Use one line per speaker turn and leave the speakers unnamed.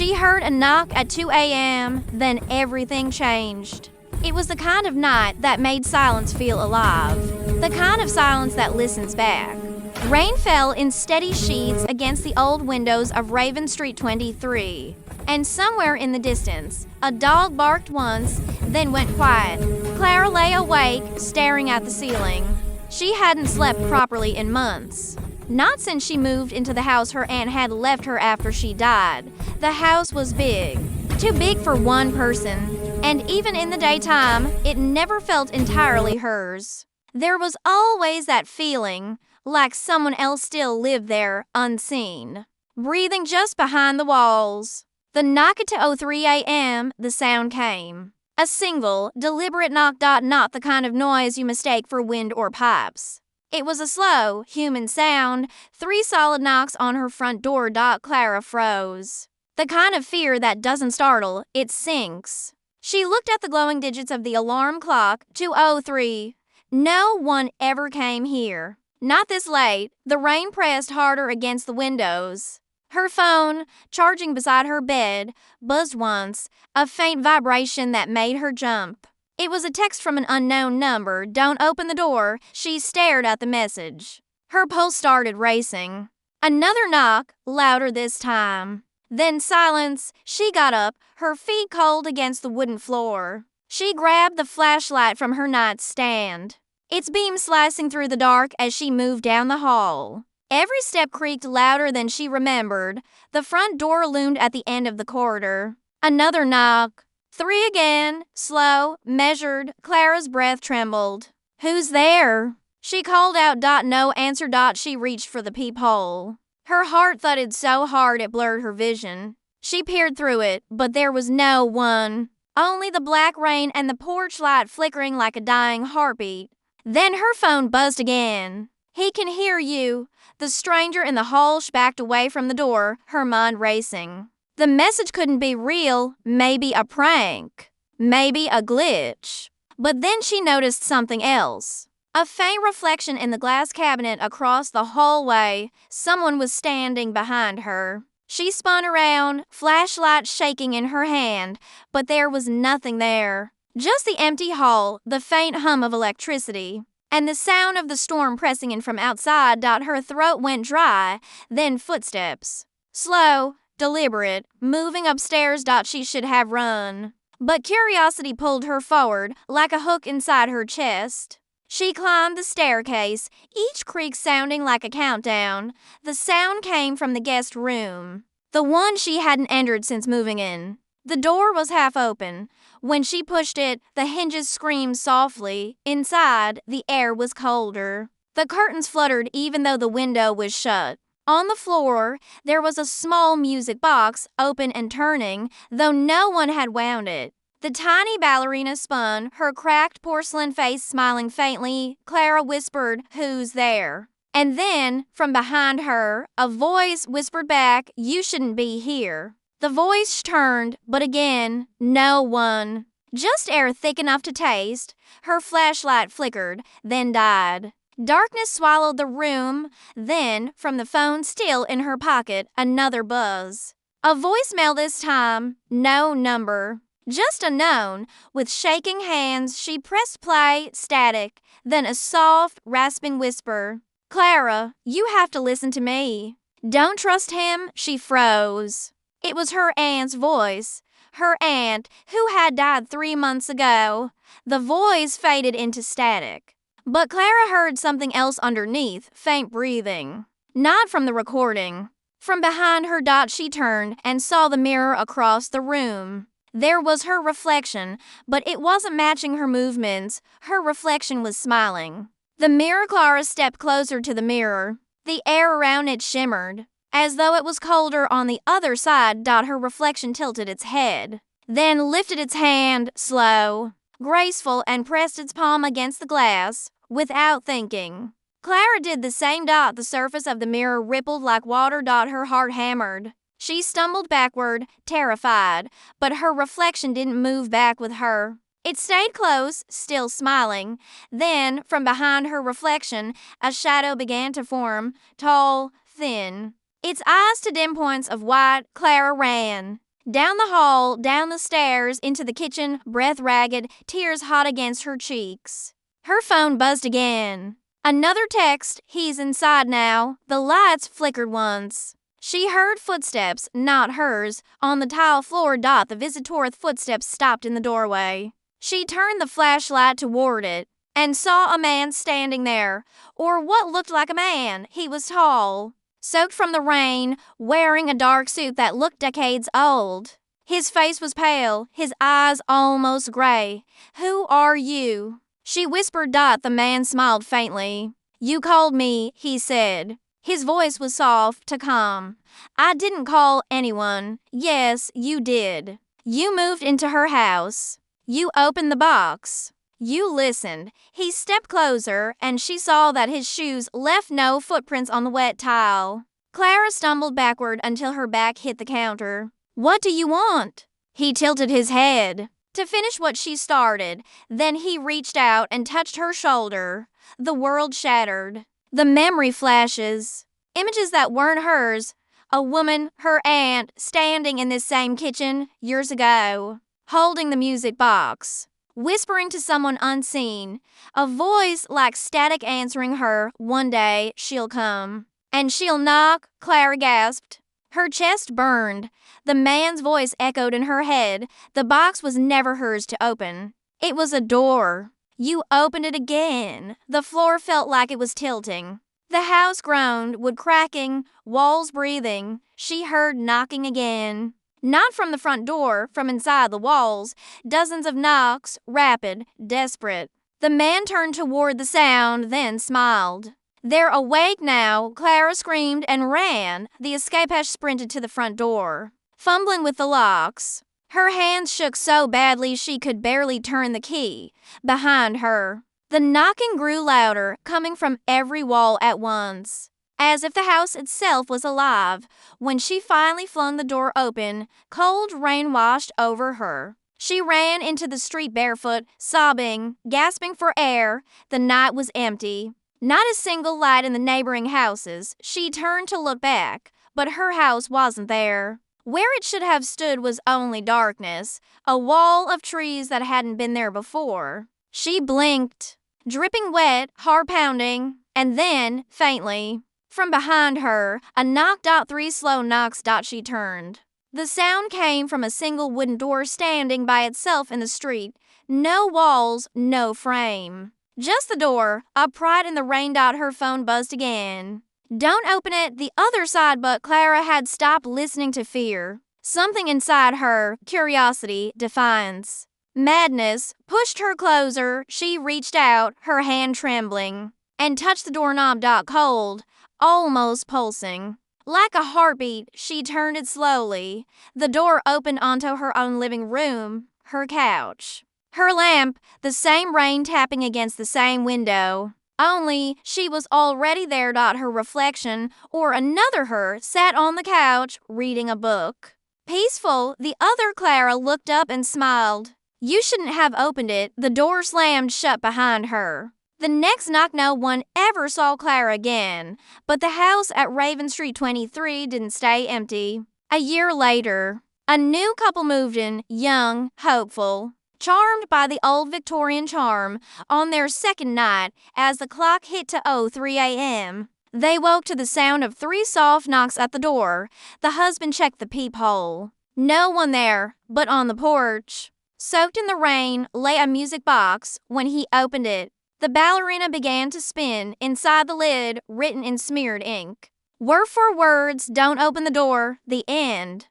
She heard a knock at 2 a.m., then everything changed. It was the kind of night that made silence feel alive. The kind of silence that listens back. Rain fell in steady sheets against the old windows of Raven Street 23. And somewhere in the distance, a dog barked once, then went quiet. Clara lay awake, staring at the ceiling. She hadn't slept properly in months. Not since she moved into the house her aunt had left her after she died. The house was big. Too big for one person. And even in the daytime, it never felt entirely hers. There was always that feeling, like someone else still lived there, unseen, breathing just behind the walls. The knock at 2:03 a.m., the sound came. A single, deliberate knock. Not the kind of noise you mistake for wind or pipes. It was a slow, human sound, 3 solid knocks on her front door. Clara froze. The kind of fear that doesn't startle, it sinks. She looked at the glowing digits of the alarm clock, 2:03. No one ever came here. Not this late. The rain pressed harder against the windows. Her phone, charging beside her bed, buzzed once, a faint vibration that made her jump. It was a text from an unknown number. Don't open the door. She stared at the message. Her pulse started racing. Another knock, louder this time. Then silence. She got up, her feet cold against the wooden floor. She grabbed the flashlight from her nightstand, its beam slicing through the dark as she moved down the hall. Every step creaked louder than she remembered. The front door loomed at the end of the corridor. Another knock. 3 again, slow, measured. Clara's breath trembled. Who's there? She called out. No answer. She reached for the peephole. Her heart thudded so hard it blurred her vision. She peered through it, but there was no one. Only the black rain and the porch light flickering like a dying heartbeat. Then her phone buzzed again. He can hear you. The stranger in the hall backed away from the door, her mind racing. The message couldn't be real, maybe a prank, maybe a glitch. But then she noticed something else. A faint reflection in the glass cabinet across the hallway. Someone was standing behind her. She spun around, flashlight shaking in her hand, but there was nothing there. Just the empty hall, the faint hum of electricity, and the sound of the storm pressing in from outside. Her throat went dry, then footsteps. Slow, deliberate, moving upstairs. She should have run. But curiosity pulled her forward, like a hook inside her chest. She climbed the staircase, each creak sounding like a countdown. The sound came from the guest room, the one she hadn't entered since moving in. The door was half open. When she pushed it, the hinges screamed softly. Inside, the air was colder. The curtains fluttered even though the window was shut. On the floor, there was a small music box, open and turning, though no one had wound it. The tiny ballerina spun, her cracked porcelain face smiling faintly. Clara whispered, "Who's there?" And then, from behind her, a voice whispered back, "You shouldn't be here." The voice turned, but again, no one. Just air thick enough to taste. Her flashlight flickered, then died. Darkness swallowed the room. Then, from the phone still in her pocket, another buzz. A voicemail this time, no number. Just unknown. With shaking hands, she pressed play, static, then a soft, rasping whisper. "Clara, you have to listen to me." "Don't trust him." She froze. It was her aunt's voice. Her aunt, who had died 3 months ago. The voice faded into static. But Clara heard something else underneath, faint breathing. Not from the recording. From behind her. She turned and saw the mirror across the room. There was her reflection, but it wasn't matching her movements. Her reflection was smiling. The mirror. Clara stepped closer to the mirror. The air around it shimmered, as though it was colder on the other side. Her reflection tilted its head, then lifted its hand, slow, graceful, and pressed its palm against the glass, without thinking. Clara did the same. The surface of the mirror rippled like water. Her heart hammered. She stumbled backward, terrified, but her reflection didn't move back with her. It stayed close, still smiling. Then, from behind her reflection, a shadow began to form, tall, thin. Its eyes to dim points of white. Clara ran. Down the hall, down the stairs, into the kitchen, breath ragged, tears hot against her cheeks. Her phone buzzed again. Another text, he's inside now. The lights flickered once. She heard footsteps, not hers, on the tile floor. The visitor's footsteps stopped in the doorway. She turned the flashlight toward it and saw a man standing there, or what looked like a man. He was tall, soaked from the rain, wearing a dark suit that looked decades old. His face was pale, his eyes almost gray. "Who are you?" she whispered. The man smiled faintly. "You called me," he said. His voice was soft to calm. "I didn't call anyone." "Yes, you did. You moved into her house. You opened the box. You listened." He stepped closer, and she saw that his shoes left no footprints on the wet tile. Clara stumbled backward until her back hit the counter. "What do you want?" He tilted his head to finish what she started. Then he reached out and touched her shoulder. The world shattered. The memory flashes. Images that weren't hers. A woman, her aunt, standing in this same kitchen years ago, holding the music box, whispering to someone unseen. A voice like static answering her. "One day, she'll come. And she'll knock," Clara gasped. Her chest burned. The man's voice echoed in her head. The box was never hers to open. It was a door. You opened it again. The floor felt like it was tilting. The house groaned, wood cracking, walls breathing. She heard knocking again. Not from the front door, from inside the walls. Dozens of knocks, rapid, desperate. The man turned toward the sound, then smiled. "They're awake now," Clara screamed and ran. The escape hatch sprinted to the front door, fumbling with the locks. Her hands shook so badly she could barely turn the key. Behind her, the knocking grew louder, coming from every wall at once, as if the house itself was alive. When she finally flung the door open, cold rain washed over her. She ran into the street barefoot, sobbing, gasping for air. The night was empty. Not a single light in the neighboring houses. She turned to look back, but her house wasn't there. Where it should have stood was only darkness, a wall of trees that hadn't been there before. She blinked, dripping wet, heart pounding, and then, faintly, from behind her, a knock. 3 slow knocks. She turned. The sound came from a single wooden door standing by itself in the street. No walls, no frame. Just the door, upright in the rain. Her phone buzzed again. "Don't open it," the other side, but Clara had stopped listening to fear. Something inside her, curiosity, defiance, madness, pushed her closer. She reached out, her hand trembling, and touched the doorknob. Cold, almost pulsing. Like a heartbeat, she turned it slowly. The door opened onto her own living room, her couch, her lamp, the same rain tapping against the same window. Only she was already there. Her reflection, or another her, sat on the couch, reading a book. Peaceful, the other Clara looked up and smiled. "You shouldn't have opened it." The door slammed shut behind her. The next knock, no one ever saw Clara again, but the house at Raven Street 23 didn't stay empty. A year later, a new couple moved in, young, hopeful, charmed by the old Victorian charm. On their second night, as the clock hit to 03 a.m., they woke to the sound of 3 soft knocks at the door. The husband checked the peephole. No one there, but on the porch, soaked in the rain, lay a music box. When he opened it, the ballerina began to spin. Inside the lid, written in smeared ink, were 4 words: "Don't open the door. The end."